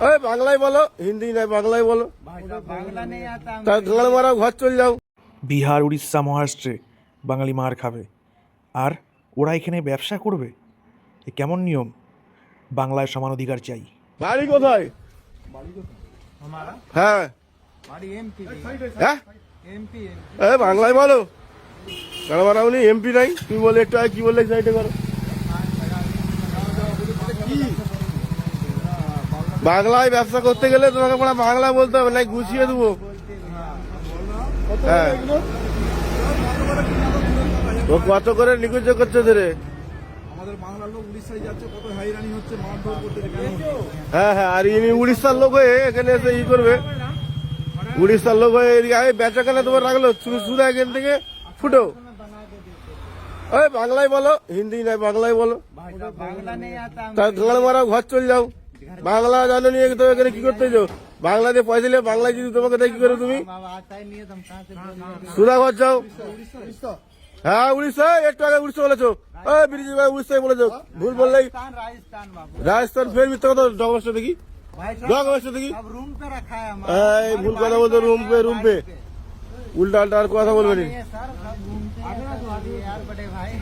ওই বাংলায় বলো, হিন্দি নয় বাংলায় বলো। बांग्ला नहीं आता তা গাল মারাও, ঘর চলে যাও। বিহার, উড়িষ্যা, মহারাষ্ট্রে বাঙালি মার খাবে, আর ওরা এখানে ব্যবসা করবে? এ কেমন নিয়ম? বাংলায় সমান অধিকার চাই। বাড়ি কোথায়? हमारा হ্যাঁ हमारी एमपी হ্যাঁ, एमपी এই বাংলায় বলো। গাল মারাও নি, এমপি নাই। তুমি বলে একটু আগে কি বললে, সাইডে করো। বাংলায় ব্যবসা করতে গেলে তোমাকে মানে বাংলা বলতে হবে, নাই গুছিয়ে দেবো। হ্যাঁ, ও কত করে নিকুঞ্জ করছে ধরে। আমাদের বাংলার লোক উড়িষ্যায় যাচ্ছে, কত হাইরানি হচ্ছে, মারধর করতে কেন? হ্যাঁ হ্যাঁ, আর ইনি উড়িষ্যার লোক হয়ে এখানে এসে ই করবে। উড়িষ্যার লোক হয়ে এদিকে আগে বেচা কেনা তোমার রাখলো, শুধু এখান থেকে ফুটো। ওই বাংলায় বলো, হিন্দি নয় বাংলায় বলো। बांग्ला नहीं आता তা গাল মারাও, ঘর চলে যাও। বাংলা জানো নিয়ে তো এখানে কি করতে যাও? বাংলা দিয়ে পয়সা দিলে বাংলায় যদি তোমাকে দেয় কি করে তুমি? बाबा आता ही नहीं है, तुम कहाँ से बोल সুদা ঘর যাও। হ্যাঁ উড়িষ্যা, একটু আগে উড়িষ্যা বলেছো। ওই বিরিজি ভাই উড়িষ্যায় বলেছো, ভুল বললেই। राजस्थान बाबू রাজস্থান ফের মিথ্যা কথা, ডগবস্টা দেখি, भाई ডগবস্টা দেখি। अब रूम पे रखा है हमारा এই ভুল কথা বলতো, রুম পে। উল্টা আল্টা আর কথা বলবে না। ये सर सब रूम पे यार बड़े भाई